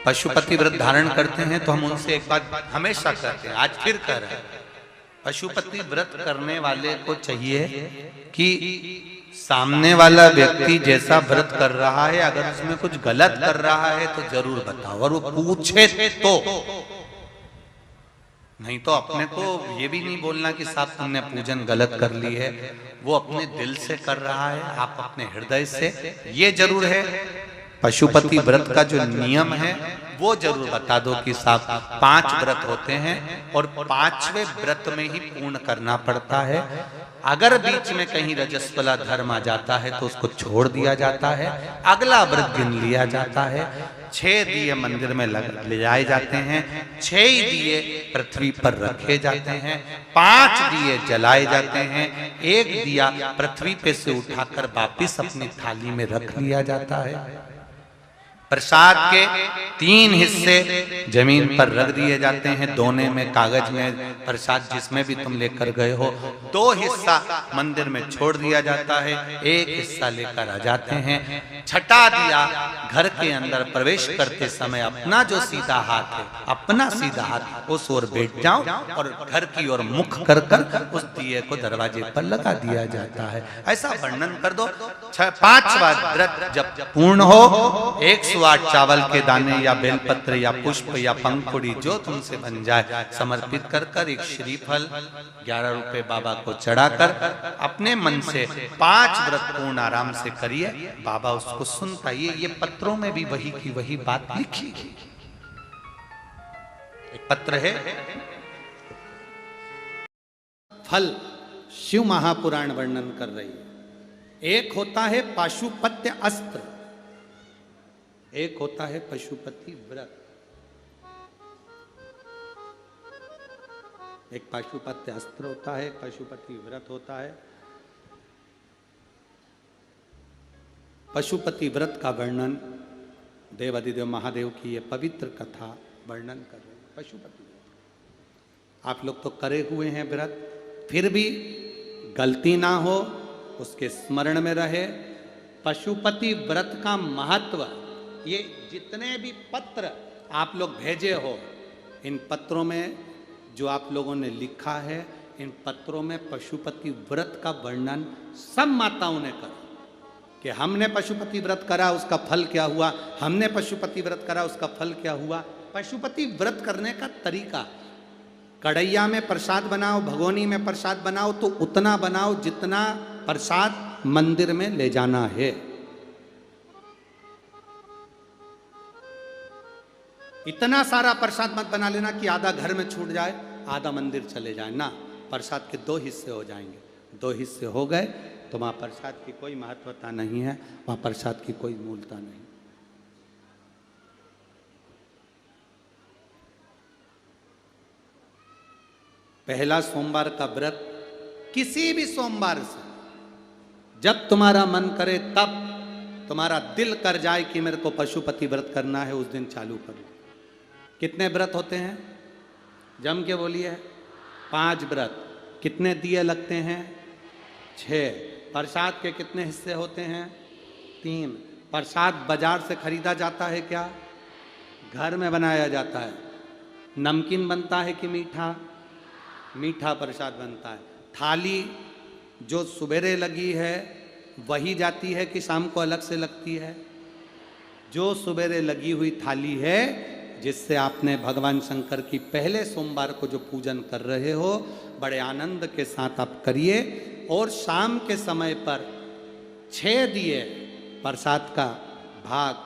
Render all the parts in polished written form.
पशुपति व्रत धारण करते हैं तो हम उनसे एक बात हमेशा कहते हैं, आज फिर कह रहे हैं, पशुपति व्रत करने वाले को चाहिए कि सामने वाला व्यक्ति जैसा व्रत कर रहा है अगर उसमें कुछ गलत कर रहा है तो जरूर बताओ, और वो पूछे तो, नहीं तो अपने को ये भी नहीं बोलना कि साहब तुमने पूजन गलत कर ली है। वो अपने दिल से कर रहा है, आप अपने हृदय से। ये जरूर है पशुपति व्रत का जो नियम है वो जरूर बता दो कि साहब 5 व्रत होते हैं और 5वें व्रत में ही पूर्ण करना पड़ता है। अगर बीच में कहीं रजस्वला धर्म आ जाता है तो उसको छोड़ दिया जाता है, अगला व्रत गिन लिया जाता है। 6 दिए मंदिर में ले जाए जाते हैं, 6 दिए पृथ्वी पर रखे जाते हैं, 5 दिए जलाए जाते हैं, 1 दिया पृथ्वी पे से उठाकर वापिस अपनी थाली में रख लिया जाता है। प्रसाद के 3 हिस्से जमीन पर रख दिए जाते हैं, दोने में कागज में प्रसाद जिसमें भी तुम लेकर गए हो, 2 हिस्सा मंदिर में छोड़ दिया जाता है, 1 हिस्सा लेकर आ जाते हैं। छठा दिया घर के अंदर प्रवेश करते समय अपना जो सीधा हाथ है, अपना सीधा हाथ उस ओर बैठ जाओ और घर की ओर मुख कर कर उस दिए को दरवाजे पर लगा दिया जाता है। ऐसा वर्णन कर दो। 5वां व्रत जब पूर्ण हो 108 चावल के दाने या बेलपत्र या पुष्प या पंखुड़ी जो तुमसे बन जाए समर्पित कर कर एक श्रीफल 11 रुपए बाबा को चढ़ाकर अपने मन से 5 व्रत पूर्ण आराम से करिए। बाबा उसको सुनता। ये पत्रों में भी वही की वही बात लिखी। एक पत्र है, फल शिव महापुराण वर्णन कर रही है। एक होता है पाशुपत्य अस्त्र, एक होता है पशुपति व्रत। एक पाशुपत्य अस्त्र होता है, पशुपति व्रत होता है। पशुपति व्रत का वर्णन देवादिदेव महादेव की ये पवित्र कथा वर्णन कर रहे हैं। पशुपति व्रत आप लोग तो करे हुए हैं व्रत, फिर भी गलती ना हो, उसके स्मरण में रहे। पशुपति व्रत का महत्व, ये जितने भी पत्र आप लोग भेजे हो, इन पत्रों में जो आप लोगों ने लिखा है, इन पत्रों में पशुपति व्रत का वर्णन सब माताओं ने करा कि हमने पशुपति व्रत करा उसका फल क्या हुआ, हमने पशुपति व्रत करा उसका फल क्या हुआ। पशुपति व्रत करने का तरीका, कढ़ैया में प्रसाद बनाओ, भगोनी में प्रसाद बनाओ तो उतना बनाओ जितना प्रसाद मंदिर में ले जाना है। इतना सारा प्रसाद मत बना लेना कि आधा घर में छूट जाए, आधा मंदिर चले जाए ना। प्रसाद के 2 हिस्से हो जाएंगे। 2 हिस्से हो गए तो वहां प्रसाद की कोई महत्वता नहीं है, वहां प्रसाद की कोई मूलता नहीं। पहला सोमवार का व्रत किसी भी सोमवार से जब तुम्हारा मन करे, तब तुम्हारा दिल कर जाए कि मेरे को पशुपति व्रत करना है, उस दिन चालू करो। कितने व्रत होते हैं? जम के बोलिए। 5 व्रत। कितने दिए लगते हैं? 6। प्रसाद के कितने हिस्से होते हैं? 3। प्रसाद बाजार से खरीदा जाता है क्या? घर में बनाया जाता है। नमकीन बनता है कि मीठा? मीठा प्रसाद बनता है। थाली जो सुबेरे लगी है वही जाती है कि शाम को अलग से लगती है? जो सुबेरे लगी हुई थाली है, जिससे आपने भगवान शंकर की पहले सोमवार को जो पूजन कर रहे हो, बड़े आनंद के साथ आप करिए। और शाम के समय पर 6 दिए प्रसाद का भाग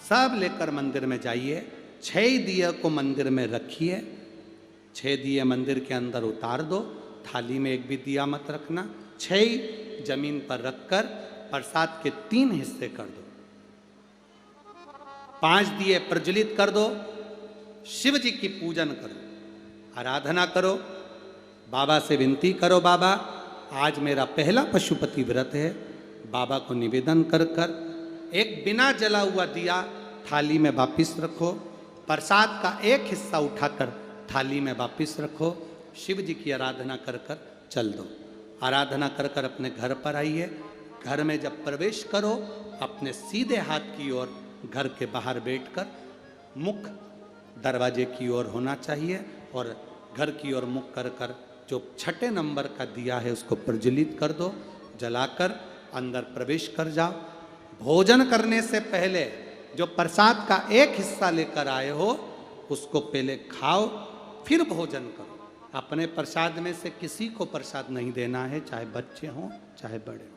सब लेकर मंदिर में जाइए। 6 दिए को मंदिर में रखिए। 6 दिए मंदिर के अंदर उतार दो, थाली में एक भी दिया मत रखना। 6 जमीन पर रखकर प्रसाद के 3 हिस्से कर दो। 5 दिए प्रज्वलित कर दो। शिव जी की पूजन करो, आराधना करो, बाबा से विनती करो, बाबा आज मेरा पहला पशुपति व्रत है। बाबा को निवेदन कर कर एक बिना जला हुआ दिया थाली में वापिस रखो। प्रसाद का 1 हिस्सा उठाकर थाली में वापिस रखो। शिव जी की आराधना कर कर चल दो। आराधना कर कर अपने घर पर आइए। घर में जब प्रवेश करो, अपने सीधे हाथ की ओर घर के बाहर बैठकर मुख दरवाजे की ओर होना चाहिए और घर की ओर मुख कर कर जो 6 नंबर का दिया है उसको प्रज्वलित कर दो, जलाकर अंदर प्रवेश कर जाओ। भोजन करने से पहले जो प्रसाद का एक हिस्सा लेकर आए हो उसको पहले खाओ, फिर भोजन करो। अपने प्रसाद में से किसी को प्रसाद नहीं देना है, चाहे बच्चे हों चाहे बड़े हों।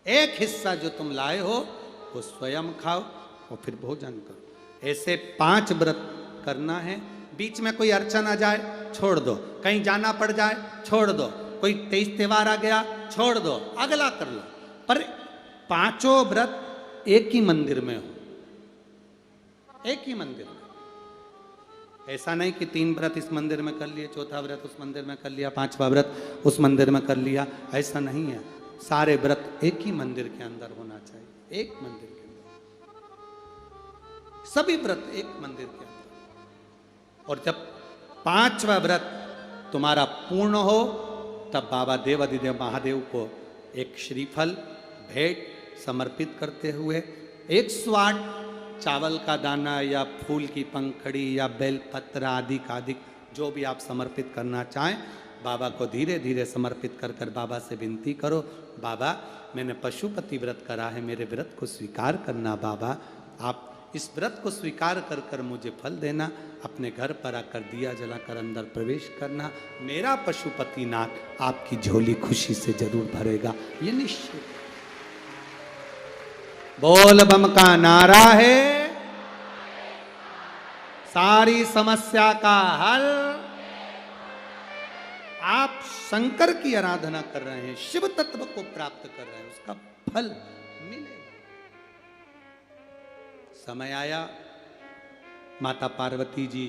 एक हिस्सा जो तुम लाए हो वो स्वयं खाओ और फिर भोजन करो। ऐसे 5 व्रत करना है। बीच में कोई अड़चन आ जाए छोड़ दो, कहीं जाना पड़ जाए छोड़ दो, कोई तेज त्योहार आ गया छोड़ दो, अगला कर लो, पर 5 व्रत एक ही मंदिर में हो, एक ही मंदिर में। ऐसा नहीं कि 3 व्रत इस मंदिर में कर लिए, चौथा व्रत उस मंदिर में कर लिया, 5वां व्रत उस मंदिर में कर लिया, ऐसा नहीं है। सारे व्रत एक ही मंदिर के अंदर होना चाहिए, एक मंदिर के अंदर, सभी व्रत एक मंदिर के अंदर। और जब 5वां व्रत तुम्हारा पूर्ण हो तब बाबा देवाधिदेव महादेव को एक श्रीफल भेंट समर्पित करते हुए 108 चावल का दाना या फूल की पंखड़ी या बेलपत्र आदि जो भी आप समर्पित करना चाहें, बाबा को धीरे धीरे समर्पित कर कर बाबा से विनती करो, बाबा मैंने पशुपति व्रत करा है, मेरे व्रत को स्वीकार करना बाबा, आप इस व्रत को स्वीकार कर कर मुझे फल देना। अपने घर पर आकर दिया जलाकर अंदर प्रवेश करना, मेरा पशुपतिनाथ आपकी झोली खुशी से जरूर भरेगा, ये निश्चित। बोल बम का नारा है, सारी समस्या का हल। आप शंकर की आराधना कर रहे हैं, शिव तत्व को प्राप्त कर रहे हैं, उसका फल मिलेगा। समय आया, माता पार्वती जी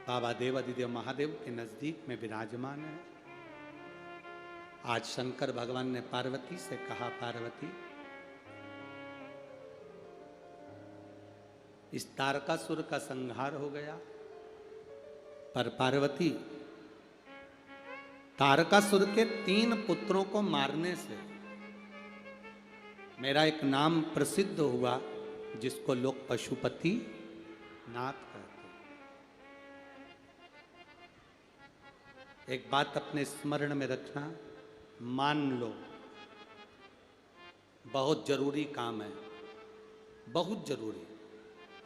बाबा देवाधिदेव महादेव के नजदीक में विराजमान है। आज शंकर भगवान ने पार्वती से कहा, पार्वती इस तारकासुर का संहार हो गया, पर पार्वती तारकासुर के 3 पुत्रों को मारने से मेरा एक नाम प्रसिद्ध हुआ जिसको लोग पशुपति नाथ कहते हैं। एक बात अपने स्मरण में रखना, मान लो बहुत जरूरी काम है, बहुत जरूरी,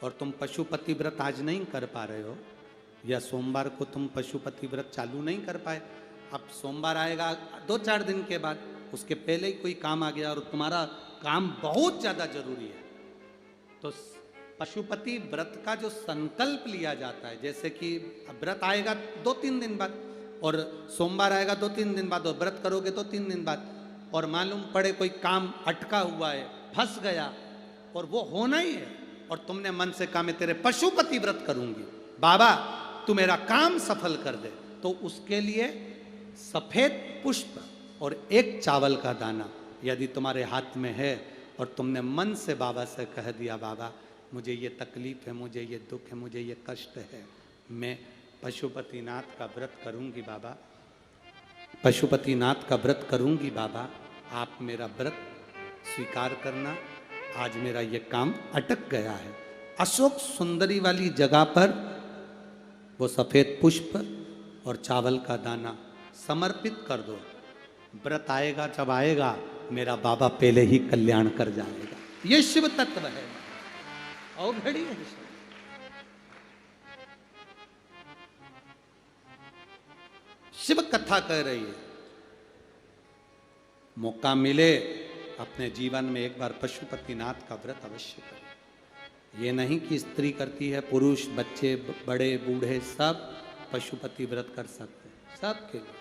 और तुम पशुपति व्रत आज नहीं कर पा रहे हो, या सोमवार को तुम पशुपति व्रत चालू नहीं कर पाए, अब सोमवार आएगा 2-4 दिन के बाद, उसके पहले ही कोई काम आ गया और तुम्हारा काम बहुत ज्यादा जरूरी है, तो पशुपति व्रत का जो संकल्प लिया जाता है, जैसे कि व्रत आएगा 2-3 दिन बाद और सोमवार आएगा 2-3 दिन बाद और व्रत करोगे 2-3 दिन बाद, और मालूम पड़े कोई काम अटका हुआ है, फंस गया और वो होना ही है, और तुमने मन से कहा मैं तेरे पशुपति व्रत करूंगी बाबा, तू मेरा काम सफल कर दे, तो उसके लिए सफेद पुष्प और 1 चावल का दाना यदि तुम्हारे हाथ में है और तुमने मन से बाबा से कह दिया, बाबा मुझे ये तकलीफ है, मुझे ये दुख है, मुझे ये कष्ट है, मैं पशुपतिनाथ का व्रत करूंगी बाबा, पशुपतिनाथ का व्रत करूंगी बाबा, आप मेरा व्रत स्वीकार करना, आज मेरा ये काम अटक गया है। अशोक सुंदरी वाली जगह पर वो सफेद पुष्प और चावल का दाना समर्पित कर दो, व्रत आएगा जब आएगा मेरा बाबा पहले ही कल्याण कर जाएगा, ये शिव तत्व है, अवघड़ी है। शिव कथा कह रही है, मौका मिले अपने जीवन में एक बार पशुपतिनाथ का व्रत अवश्य करें। ये नहीं कि स्त्री करती है, पुरुष, बच्चे, बड़े, बूढ़े सब पशुपति व्रत कर सकते हैं, सबके लिए।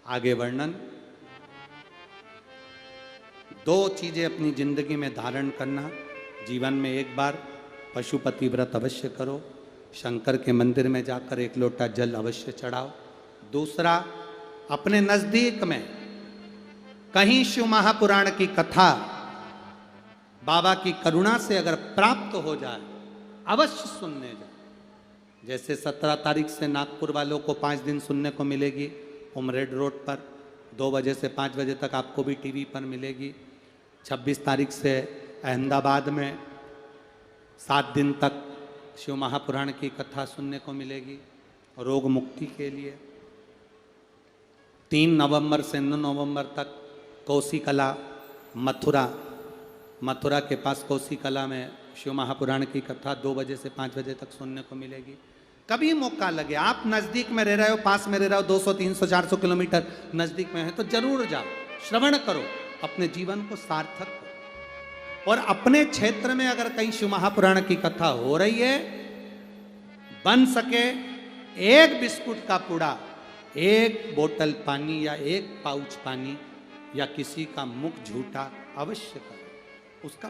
आगे वर्णन, 2 चीजें अपनी जिंदगी में धारण करना, जीवन में एक बार पशुपति व्रत अवश्य करो, शंकर के मंदिर में जाकर 1 लोटा जल अवश्य चढ़ाओ। दूसरा, अपने नजदीक में कहीं शिव महापुराण की कथा बाबा की करुणा से अगर प्राप्त हो जाए अवश्य सुनने जाए। जैसे 17 तारीख से नागपुर वालों को 5 दिन सुनने को मिलेगी उमरेड रोड पर, 2 बजे से 5 बजे तक आपको भी टीवी पर मिलेगी। 26 तारीख से अहमदाबाद में 7 दिन तक शिव महापुराण की कथा सुनने को मिलेगी रोग मुक्ति के लिए। 3 नवंबर से 9 नवंबर तक कौशिकला मथुरा के पास कौशिकला में शिव महापुराण की कथा 2 बजे से 5 बजे तक सुनने को मिलेगी। कभी मौका लगे, आप नज़दीक में रह रहे हो, पास में रह रहे हो, 200 300 400 किलोमीटर नज़दीक में है तो जरूर जाओ, श्रवण करो, अपने जीवन को सार्थक करो। और अपने क्षेत्र में अगर कहीं शिव महापुराण की कथा हो रही है, बन सके 1 बिस्कुट का पुड़ा, 1 बोतल पानी या 1 पाउच पानी या किसी का मुख झूठा अवश्य करो, उसका